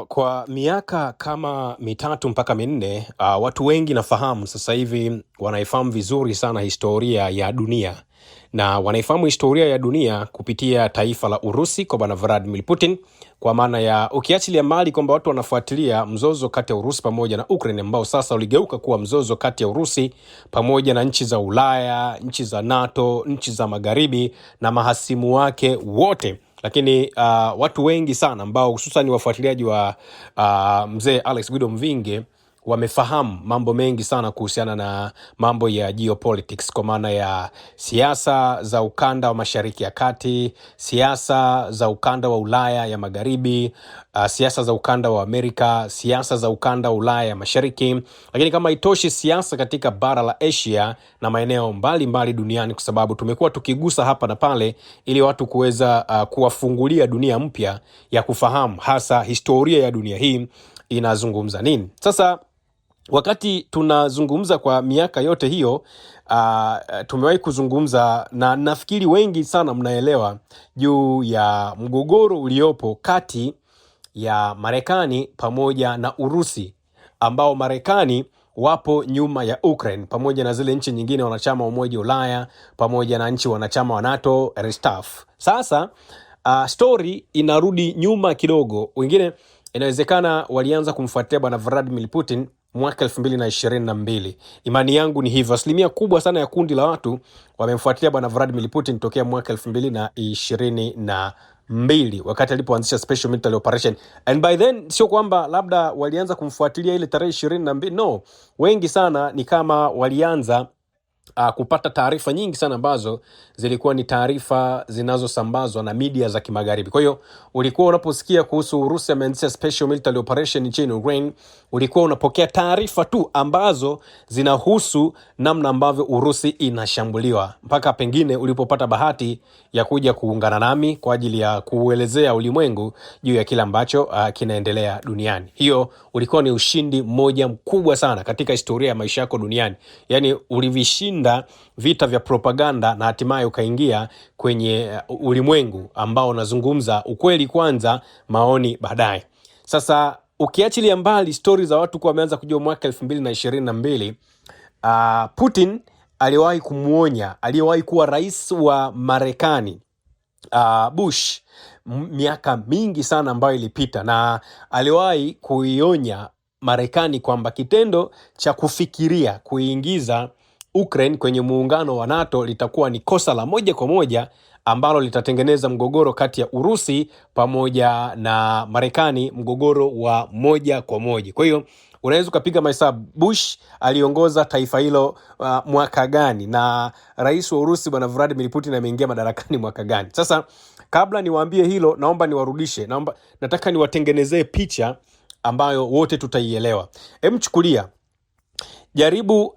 Kwa miaka kama mitatu mpaka minne, watu wengi nafahamu sasa hivi wanaifahamu vizuri sana historia ya dunia, na wanaifahamu historia ya dunia kupitia taifa la Urusi kwa bwana Vladimir Putin, kwa maana ya ukiachilia mbali kwamba watu wanafuatilia mzozo kati ya Urusi pamoja na Ukraine, ambao sasa uligeuka kuwa mzozo kati ya Urusi pamoja na nchi za Ulaya, nchi za NATO, nchi za Magharibi na mahasimu wake wote. Lakini watu wengi sana ambao hususan ni wafuatiliaji wa mzee Alex Guido Mvinge wamefahamu mambo mengi sana kuhusiana na mambo ya geopolitics, kwa maana ya siasa za ukanda wa Mashariki ya Kati, siasa za ukanda wa Ulaya ya Magharibi, siasa za ukanda wa Amerika, siasa za ukanda wa Ulaya ya Mashariki, lakini kama itoshi siasa katika bara la Asia na maeneo mbalimbali duniani, kwa sababu tumekuwa tukigusa hapa na pale ili watu kuweza kuwafungulia dunia mpya ya kufahamu hasa historia ya dunia hii inazungumza nini. Sasa wakati tunazungumza kwa miaka yote hiyo, tumewahi kuzungumza na nafikiri wengi sana mnaelewa juu ya mgogoro uliopo kati ya Marekani pamoja na Urusi, ambao Marekani wapo nyuma ya Ukraine pamoja na zile nchi nyingine wanachama wa Umoja wa Ulaya pamoja na nchi wanachama wa NATO staff. Sasa story inarudi nyuma kidogo. Wengine inawezekana walianza kumfuatia bwana Vladimir Putin mwaka 2022. Imani yangu ni hivyo. Asilimia kubwa sana ya kundi la watu wamemfuatilia bwana Vladimir Putin tokea mwaka 2022 wakati alipoanzisha special military operation. And by then sio kwamba labda walianza kumfuatilia ile tarehe 22. No, wengi sana ni kama walianza kupata taarifa nyingi sana ambazo zilikuwa ni taarifa zinazosambazwa na media za kimagharibi. Kwa hiyo ulikuwa unaposikia kuhusu Urusi ameanzisha special military operation nchini Ukraine, ulikuwa unapokea taarifa tu ambazo zinahusu namna ambavyo Urusi inashambuliwa, mpaka pengine ulipopata bahati ya kuja kuungana nami kwa ajili ya kuelezea ulimwengu juu ya kile ambacho kinaendelea duniani. Hiyo ulikuwa ni ushindi mmoja mkubwa sana katika historia ya maisha yako duniani. Yaani ulivishinda vita vya propaganda na hatimaye ukaingia kwenye ulimwengu ambao unazungumza ukweli kwanza, maoni baadaye. Sasa ukiachilia mbali stories za watu kwa wameanza kujua mwaka 2022, Putin aliwahi kumuonya, aliwahi kuwa rais wa Marekani Bush miaka mingi sana ambayo ilipita, na aliwahi kuionya Marekani kwamba kitendo cha kufikiria kuingiza Ukraine kwenye muungano wa NATO litakuwa ni kosa la moja kwa moja ambalo litatengeneza mgogoro kati ya Urusi pamoja na Marekani, mgogoro wa moja kwa moja. Kwa hiyo unaweza ukapiga mahesabu Bush aliongoza taifa hilo mwaka gani, na rais wa Urusi bwana Vladimir Putin ameingia madarakani mwaka gani. Sasa kabla niwaambie hilo, naomba niwarudishe, nataka niwatengenezee picha ambayo wote tutaielewa. Chukulia, jaribu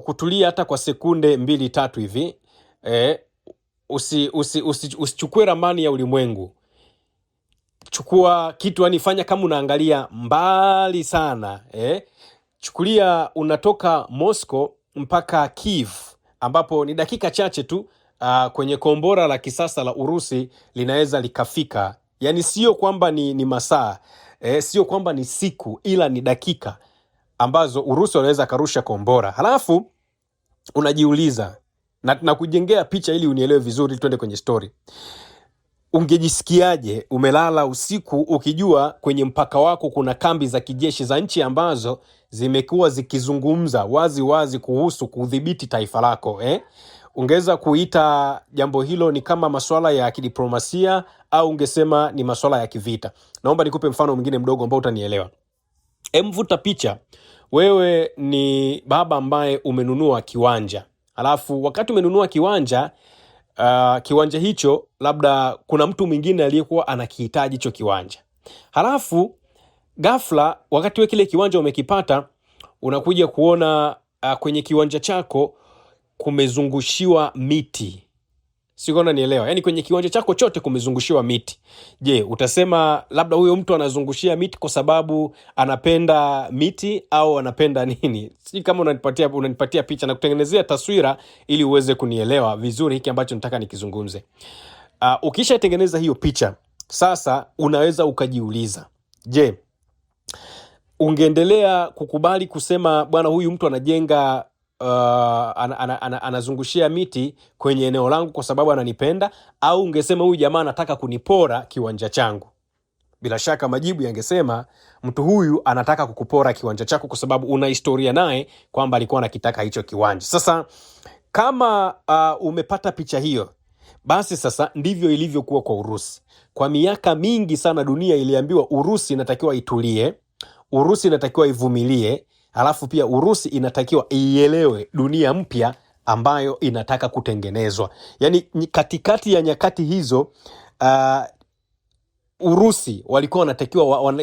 kutulia hata kwa sekunde 2-3 hivi. Usichukue ramani ya ulimwengu. Chukua kitu, anifanya kama unaangalia mbali sana. Chukulia unatoka Moscow mpaka Kiev, ambapo ni dakika chache tu kwenye kombora la kisasa la Urusi linaweza likafika. Yani sio kwamba ni masaa, sio kwamba ni siku, ila ni dakika ambazo Urusi wanaweza karusha kombora. Halafu unajiuliza na kujengea picha ili unielewe vizuri, tuende kwenye story. Ungejisikiaje umelala usiku ukijua kwenye mpaka wako kuna kambi za kijeshi za nchi ambazo zimekuwa zikizungumza wazi wazi kuhusu kudhibiti taifa lako? Ungeweza kuita jambo hilo ni kama masuala ya kidiplomasia au ungesema ni masuala ya kivita? Naomba nikupe mfano mwingine mdogo ambao utanielewa. Mvuta picha, wewe ni baba ambaye umenunua kiwanja. Halafu wakati umenunua kiwanja, kiwanja hicho labda kuna mtu mwingine aliyekuwa anakihitaji hicho kiwanja. Halafu ghafla wakati wewe kile kiwanja umekipata, unakuja kuona kwenye kiwanja chako kumezungushiwa miti. Sikona nielewa. Yani kwenye kiwanja chako chote kumezungushiwa miti. Je, utasema labda huyo mtu anazungushia miti kwa sababu anapenda miti au anapenda nini? Si kama unanipatia picha na kutengenezea taswira ili uweze kunielewa vizuri hiki ambacho nataka nikizungumze. Ukisha tengeneza hiyo picha, sasa unaweza ukajiuliza, Je, ungeendelea kukubali kusema bwana, huyu mtu anajenga anazungushia miti kwenye eneo langu kwa sababu ananipenda, au ungesema huyu jamaa anataka kunipora kiwanja changu? Bila shaka majibu yangesema mtu huyu anataka kukupora kiwanja chako kwa sababu una historia naye kwamba alikuwa anakitaka hicho kiwanja. Sasa kama umepata picha hiyo, basi sasa ndivyo ilivyokuwa kwa Urusi. Kwa miaka mingi sana dunia iliambiwa Urusi inatakiwa itulie, Urusi inatakiwa ivumilie, halafu pia Urusi inatakiwa ielewe dunia mpya ambayo inataka kutengenezwa. Yani katikati ya nyakati hizo Urusi walikuwa wanatakiwa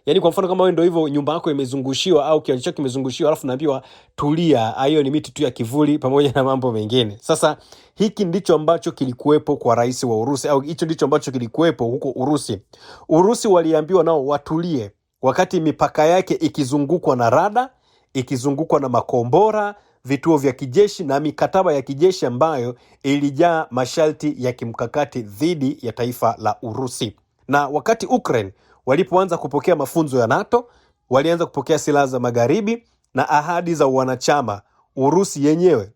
yani kwa mfano kama wewe ndio hivyo, nyumba yako imezungushiwa au kiwanja chako kimezungushiwa, alafu naambiwa tulia, hiyo ni miti tu ya kivuli pamoja na mambo mengine. Sasa hiki ndicho ambacho kilikuwepo kwa rais wa Urusi, au hicho ndicho ambacho kilikuwepo huko Urusi. Urusi waliambiwa nao watulie wakati mipaka yake ikizungukwa na rada, ikizungukwa na makombora, vituo vya kijeshi na mikataba ya kijeshi ambayo ilijaa masharti ya kimkakati dhidi ya taifa la Urusi. Na wakati Ukraine walipoanza kupokea mafunzo ya NATO, walianza kupokea silaha za magharibi na ahadi za wanachama, Urusi yenyewe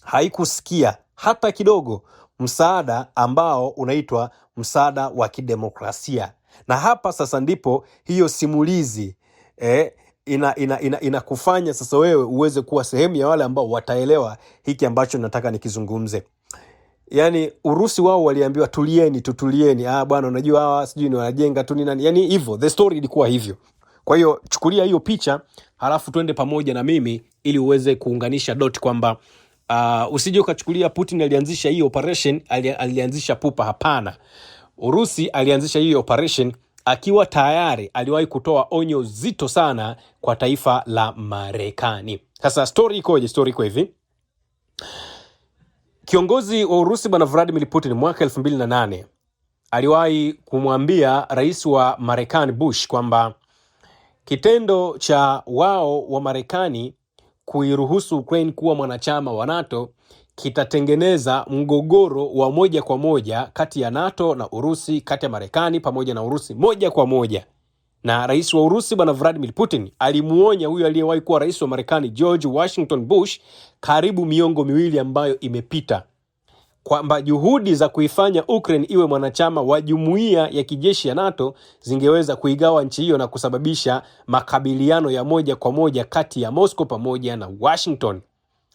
haikusikia hata kidogo msaada ambao unaitwa msaada wa kidemokrasia. Na hapa sasa ndipo hiyo simulizi inakufanya sasa wewe uweze kuwa sehemu ya wale ambao wataelewa hiki ambacho nataka nikizungumze. Yani Urusi wao waliambiwa tutulieni, bwana unajua hawa sijui ni wanajenga tu ni nani. Yani hivyo, the story ilikuwa hivyo. Kwa hiyo chukulia hiyo picha, halafu twende pamoja na mimi ili uweze kuunganisha dot kwamba usije ukachukulia Putin alianzisha hii operation, alianzisha pupa. Hapana. Urusi alianzisha hii operation akiwa tayari aliwahi kutoa onyo zito sana kwa taifa la Marekani. Sasa story ikoje? Story iko hivi. Kiongozi wa Urusi bwana Vladimir Putin mwaka 2008 aliwahi kumwambia rais wa Marekani Bush kwamba kitendo cha wao wa Marekani kuiruhusu Ukraine kuwa mwanachama wa NATO kitatengeneza mgogoro wa moja kwa moja kati ya NATO na Urusi, kati ya Marekani pamoja na Urusi moja kwa moja. Na rais wa Urusi bwana Vladimir Putin alimuonya huyo aliyewahi kuwa rais wa Marekani George Washington Bush karibu miongo miwili ambayo imepita, kwamba juhudi za kuifanya Ukraine iwe mwanachama wa jumuiya ya kijeshi ya NATO zingeweza kuigawa nchi hiyo na kusababisha makabiliano ya moja kwa moja kati ya Moscow pamoja na Washington.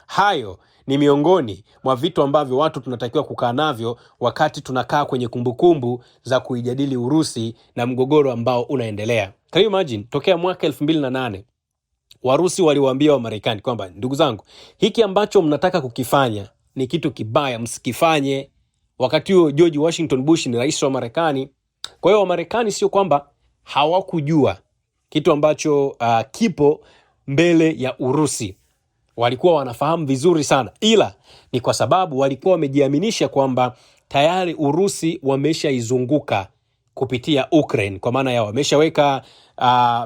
Hayo ni miongoni mwa vitu ambavyo watu tunatakiwa kukaa navyo wakati tunakaa kwenye kumbukumbu za kuijadili Urusi na mgogoro ambao unaendelea. Can you imagine, tokea mwaka 2008 Warusi waliwaambia wa Marekani kwamba ndugu zangu, hiki ambacho mnataka kukifanya ni kitu kibaya, msikifanye. Wakati huo George Washington Bush ni rais wa Marekani. Kwa hiyo wa Marekani sio kwamba hawakujua kitu ambacho kipo mbele ya Urusi. Walikuwa wanafahamu vizuri sana, ila ni kwa sababu walikuwa wamejiaminisha kwamba tayari Urusi wameshaizunguka kupitia Ukraine, kwa maana ya wameshaweka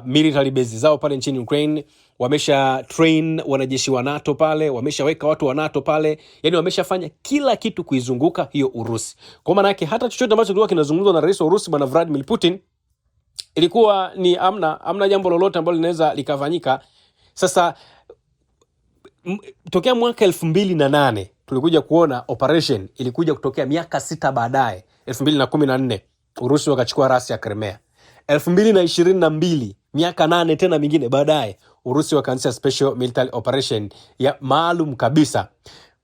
military base zao pale nchini Ukraine, wamesha train wanajeshi wa NATO pale, wameshaweka watu wa NATO pale, yani wameshafanya kila kitu kuizunguka hiyo Urusi. Kwa maana yake hata chochote ambacho kilikuwa kinazungumzwa na rais wa Urusi bwana Vladimir Putin ilikuwa ni amna jambo lolote ambalo linaweza likafanyika. Sasa tokea mwaka 2008 tulikuja kuona operation ilikuja kutokea miaka 6 baadaye. 2014 Urusi wakachukua rasi ya Crimea. 2022 miaka 8 tena mingine baadaye Urusi wakaanzisha special military operation ya maalum kabisa.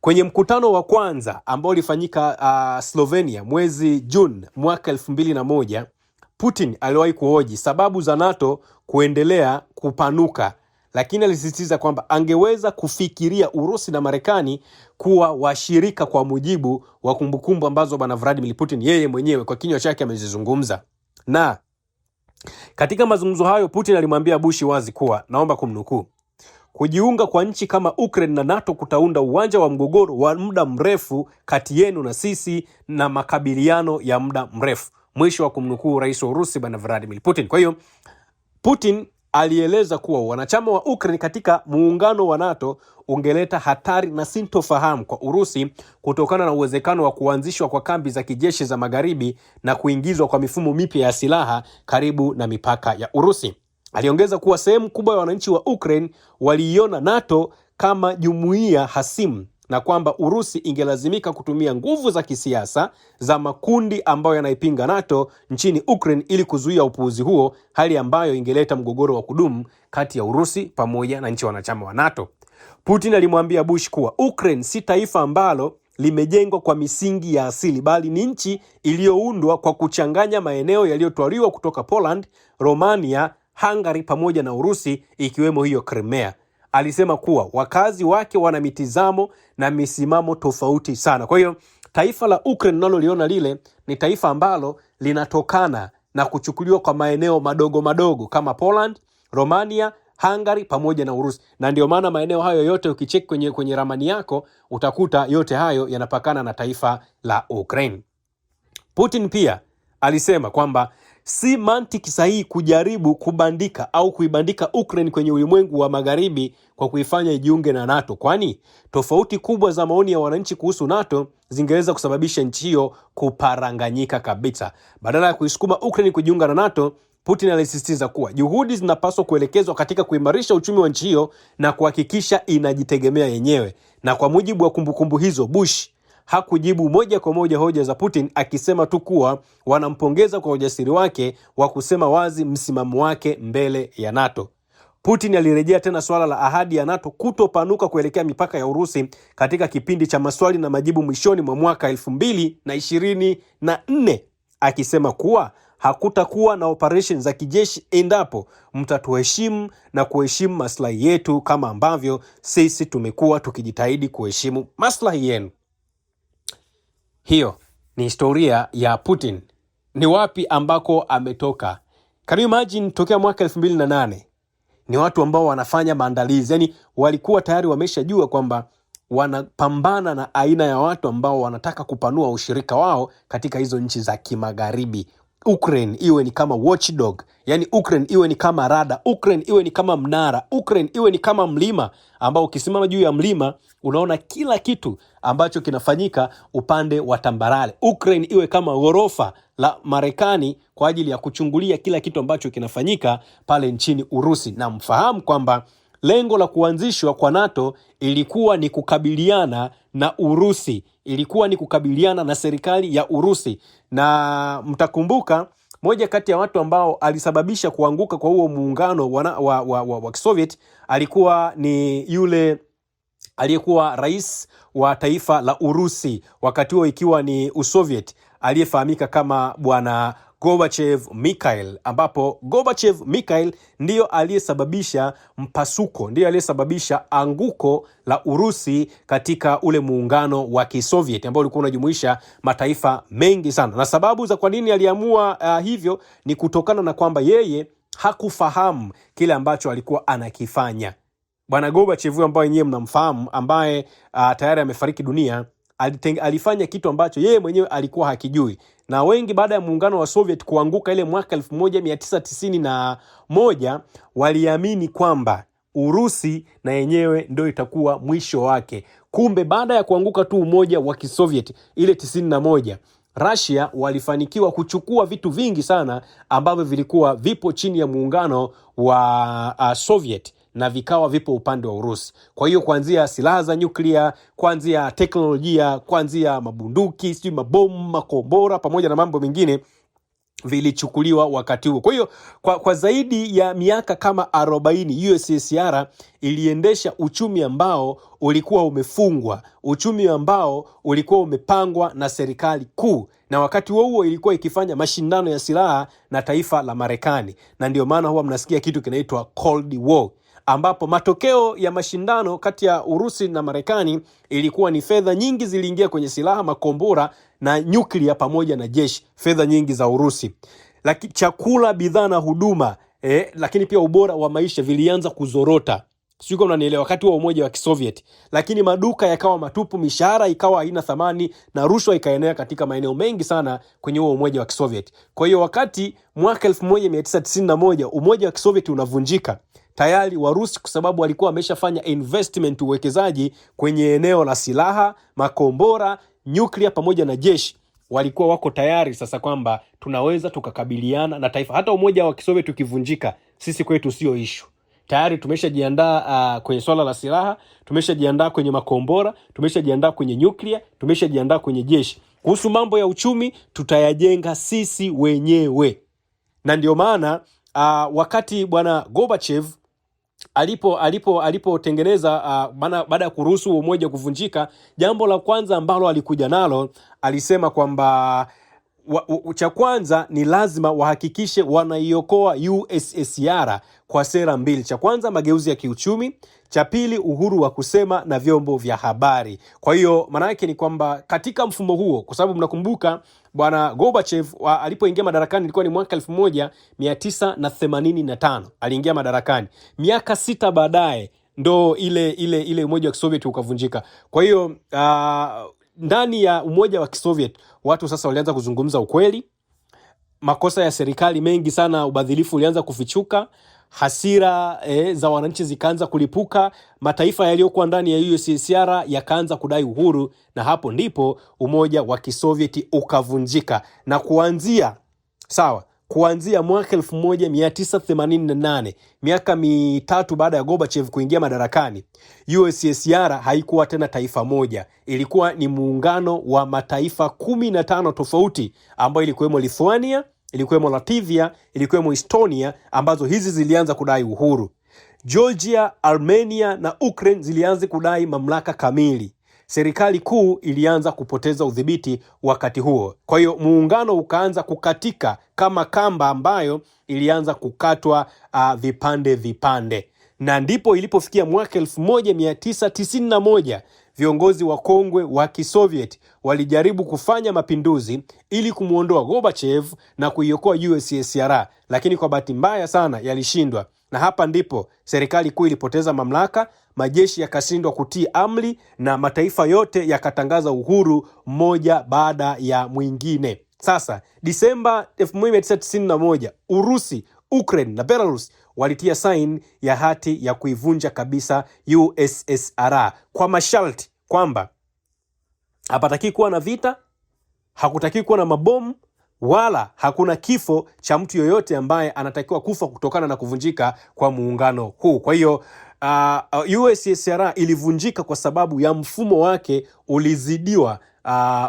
Kwenye mkutano wa kwanza ambao ulifanyika Slovenia mwezi June mwaka 2001, Putin aliwahi kuhoji sababu za NATO kuendelea kupanuka, lakini alisisitiza kwamba angeweza kufikiria Urusi na Marekani kuwa washirika kwa mujibu wa kumbukumbu ambazo bwana Vladimir Putin yeye mwenyewe kwa kinywa chake amezizungumza. Na katika mazungumzo hayo Putin alimwambia Bush wazi kuwa, naomba kumnukuu, kujiunga kwa nchi kama Ukraine na NATO kutaunda uwanja wa mgogoro wa muda mrefu kati yenu na sisi na makabiliano ya muda mrefu. Mwisho wa kumnukuu rais wa Urusi bwana Vladimir Putin. Kwa hiyo Putin alieleza kuwa wanachama wa Ukraine katika muungano wa NATO ungeleta hatari na sintofahamu kwa Urusi kutokana na uwezekano wa kuanzishwa kwa kambi za kijeshi za magharibi na kuingizwa kwa mifumo mipya ya silaha karibu na mipaka ya Urusi. Aliongeza kuwa sehemu kubwa ya wananchi wa Ukraine waliiona NATO kama jumuiya hasimu na kwamba Urusi ingelazimika kutumia nguvu za kisiasa za makundi ambayo yanaipinga NATO nchini Ukraine ili kuzuia upuuzi huo, hali ambayo ingeleta mgogoro wa kudumu kati ya Urusi pamoja na nchi wanachama wa NATO. Putin alimwambia Bush kuwa Ukraine si taifa ambalo limejengwa kwa misingi ya asili, bali ni nchi iliyoundwa kwa kuchanganya maeneo yaliyotwaliwa kutoka Poland, Romania, Hungary pamoja na Urusi, ikiwemo hiyo Crimea. Alisema kuwa wakazi wake wana mitizamo na misimamo tofauti sana. Kwa hiyo taifa la Ukraine naloliona lile ni taifa ambalo linatokana na kuchukuliwa kwa maeneo madogo madogo kama Poland, Romania, Hungary pamoja na Urusi. Na ndio maana maeneo hayo yote ukicheki kwenye ramani yako utakuta yote hayo yanapakana na taifa la Ukraine. Putin pia alisema kwamba si mantiki sahihi kujaribu kubandika au kuibandika Ukraine kwenye ulimwengu wa magharibi kwa kuifanya ijiunge na NATO, kwani tofauti kubwa za maoni ya wananchi kuhusu NATO zingeweza kusababisha nchi hiyo kuparanganyika kabisa. Badala ya kuisukuma Ukraine kujiunga na NATO, Putin alisisitiza kuwa juhudi zinapaswa kuelekezwa katika kuimarisha uchumi wa nchi hiyo na kuhakikisha inajitegemea yenyewe. Na kwa mujibu wa kumbukumbu hizo, Bush hakujibu moja kwa moja hoja za Putin, akisema tu kuwa wanampongeza kwa ujasiri wake wa kusema wazi msimamo wake mbele ya NATO. Putin alirejea tena swala la ahadi ya NATO kutopanuka kuelekea mipaka ya Urusi katika kipindi cha maswali na majibu mwishoni mwa mwaka 2024, akisema kuwa hakutakuwa na operation za kijeshi endapo mtatuheshimu na kuheshimu maslahi yetu kama ambavyo sisi tumekuwa tukijitahidi kuheshimu maslahi yenu. Hiyo ni historia ya Putin. Ni wapi ambako ametoka? Can you imagine tokea mwaka 2008 ni watu ambao wanafanya maandalizi, yani walikuwa tayari wameshajua kwamba wanapambana na aina ya watu ambao wanataka kupanua ushirika wao katika hizo nchi za kimagharibi. Ukraine iwe ni kama watchdog, yani Ukraine iwe ni kama rada, Ukraine iwe ni kama mnara, Ukraine iwe ni kama mlima ambao ukisimama juu ya mlima unaona kila kitu ambacho kinafanyika upande wa tambarare. Ukraine iwe kama ghorofa la Marekani kwa ajili ya kuchungulia kila kitu ambacho kinafanyika pale nchini Urusi. Na mfahamu kwamba lengo la kuanzishwa kwa NATO ilikuwa ni kukabiliana na Urusi, ilikuwa ni kukabiliana na serikali ya Urusi. Na mtakumbuka moja kati ya watu ambao alisababisha kuanguka kwa huo muungano wa Soviet alikuwa ni yule aliyekuwa rais wa taifa la Urusi wakati huo ikiwa ni Usoviet, aliyefahamika kama bwana Gorbachev Mikhail, ambapo Gorbachev Mikhail ndiyo aliyesababisha mpasuko, ndiyo aliyesababisha anguko la Urusi katika ule muungano wa Kisoviet ambao ulikuwa unajumuisha mataifa mengi sana. Na sababu za kwa nini aliamua hivyo ni kutokana na kwamba yeye hakufahamu kile ambacho alikuwa anakifanya. Bwana Gorbachev ambaye nyewe mnamfahamu, ambaye tayari amefariki dunia, alifanya kitu ambacho yeye mwenyewe alikuwa hakijui. Na wengi baada ya muungano wa Soviet kuanguka ile mwaka 1991 waliamini kwamba Urusi na yenyewe ndio itakuwa mwisho wake. Kumbe baada ya kuanguka tu umoja wa Kisoviet ile 91, Russia walifanikiwa kuchukua vitu vingi sana ambavyo vilikuwa vipo chini ya muungano wa Soviet na vikawa vipo upande wa Urusi. Kwa hiyo kuanzia silaha za nyuklia, kuanzia teknolojia, kuanzia mabunduki, mabomu, makombora pamoja na mambo mengine vilichukuliwa wakati huo. Kwa hiyo kwa zaidi ya miaka kama 40 USSR iliendesha uchumi ambao ulikuwa umefungwa, uchumi ambao ulikuwa umepangwa na serikali kuu, na wakati huo ilikuwa ikifanya mashindano ya silaha na taifa la Marekani. Na ndio maana huwa mnasikia kitu kinaitwa Cold War, ambapo matokeo ya mashindano kati ya Urusi na Marekani ilikuwa ni fedha nyingi ziliingia kwenye silaha, makombora na nyuklia pamoja na jeshi, fedha nyingi za Urusi. Lakini chakula, bidhaa na huduma, lakini pia ubora wa maisha vilianza kuzorota Sio kama unanielewa, wakati wa umoja wa Kisoviet, lakini maduka yakawa matupu, mishahara ikawa haina thamani na rushwa ikaenea katika maeneo mengi sana kwenye huo umoja wa Kisoviet. Kwa hiyo wakati mwaka 1991 umoja wa Kisoviet unavunjika, tayari Warusi kwa sababu walikuwa wameshafanya investment, uwekezaji kwenye eneo la silaha, makombora, nyuklia pamoja na jeshi, walikuwa wako tayari sasa kwamba tunaweza tukakabiliana na taifa. Hata umoja wa Kisoviet ukivunjika, sisi kwetu sio issue. Tayari tumeshajiandaa kwenye swala la silaha, tumeshajiandaa kwenye makombora, tumeshajiandaa kwenye nyuklia, tumeshajiandaa kwenye jeshi. Kuhusu mambo ya uchumi tutayajenga sisi wenyewe. Na ndio maana wakati bwana Gorbachev alipotengeneza baada ya kuruhusu umoja kuvunjika, jambo la kwanza ambalo alikuja nalo, alisema kwamba cha kwanza ni lazima wahakikishe wanaiokoa USSR kwa sera mbili. Cha kwanza mageuzi ya kiuchumi, cha pili uhuru wa kusema na vyombo vya habari. Kwa hiyo maana yake ni kwamba katika mfumo huo, kwa sababu mnakumbuka bwana Gorbachev alipoingia madarakani ilikuwa ni mwaka 1985 aliingia madarakani. Miaka 6 baadaye ndo ile umoja wa Kisoviet ukavunjika. Kwa hiyo ndani ya umoja wa Kisoviet watu sasa walianza kuzungumza ukweli, makosa ya serikali mengi sana, ubadhilifu ulianza kufichuka, hasira za wananchi zikaanza kulipuka, mataifa yaliyokuwa ndani ya USSR yakaanza kudai uhuru, na hapo ndipo umoja wa Kisovieti ukavunjika. Na kuanzia mwaka 1988, miaka mitatu baada ya Gorbachev kuingia madarakani, USSR haikuwa tena taifa moja. Ilikuwa ni muungano wa mataifa 15 tofauti, ambayo ilikuwemo Lithuania, ilikuwemo Latvia, ilikuwemo Estonia, ambazo hizi zilianza kudai uhuru. Georgia, Armenia na Ukraine zilianza kudai mamlaka kamili. Serikali kuu ilianza kupoteza udhibiti wakati huo. Kwa hiyo muungano ukaanza kukatika kama kamba ambayo ilianza kukatwa vipande. Na ndipo ilipofikia mwaka 1991 viongozi wakongwe wa Kisoviet walijaribu kufanya mapinduzi ili kumuondoa Gorbachev na kuiokoa USSR, lakini kwa bahati mbaya sana yalishindwa. Na hapa ndipo serikali kuu ilipoteza mamlaka, majeshi yakashindwa kutii amri, na mataifa yote yakatangaza uhuru mmoja baada ya mwingine. Sasa Disemba 1991 Urusi, Ukraine na Belarus walitia saini ya hati ya kuivunja kabisa USSR kwa masharti kwamba hapataki kuwa na vita, hakutaki kuwa na mabomu, wala hakuna kifo cha mtu yoyote ambaye anatakiwa kufa kutokana na kuvunjika kwa muungano huu. Kwa hiyo USSR ilivunjika kwa sababu ya mfumo wake ulizidiwa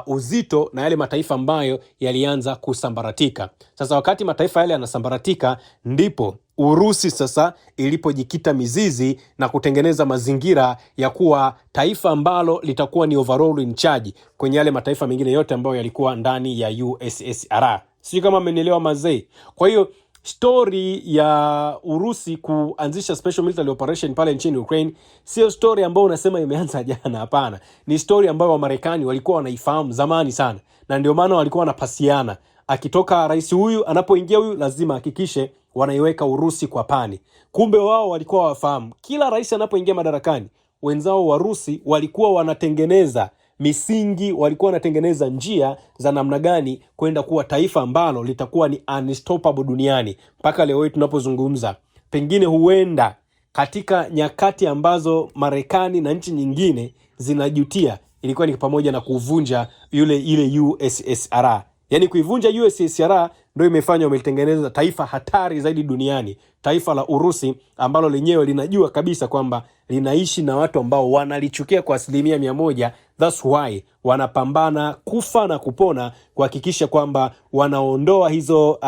uzito na yale mataifa ambayo yalianza kusambaratika. Sasa wakati mataifa yale yanasambaratika, ndipo Urusi sasa ilipojikita mizizi na kutengeneza mazingira ya kuwa taifa ambalo litakuwa ni overall in charge kwenye yale mataifa mengine yote ambayo yalikuwa ndani ya USSR. Sio kama mmenielewa mazee. Kwa hiyo story ya Urusi kuanzisha special military operation pale nchini Ukraine sio story ambayo unasema imeanza jana, hapana. Ni story ambayo Wamarekani walikuwa wanaifahamu zamani sana, na ndio maana walikuwa wanapasiana. Akitoka rais huyu, anapoingia huyu, lazima hakikishe wanaiweka Urusi kwa pani. Kumbe wao walikuwa wafahamu kila rais anapoingia madarakani, wenzao Warusi walikuwa wanatengeneza misingi, walikuwa wanatengeneza njia za namna gani kwenda kuwa taifa ambalo litakuwa ni unstoppable duniani. Mpaka leo hii tunapozungumza, pengine huenda katika nyakati ambazo Marekani na nchi nyingine zinajutia, ilikuwa ni pamoja na kuvunja ile USSR. Yaani kuivunja USSR ndio imefanya wametengeneza taifa hatari zaidi duniani, taifa la Urusi, ambalo lenyewe linajua kabisa kwamba linaishi na watu ambao wanalichukia kwa 100%. That's why wanapambana kufa na kupona kuhakikisha kwamba wanaondoa hizo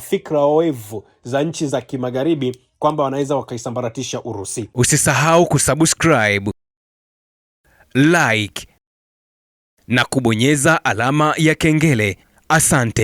fikra oevu za nchi za kimagharibi kwamba wanaweza wakaisambaratisha Urusi. Usisahau kusubscribe, like na kubonyeza alama ya kengele. Asante.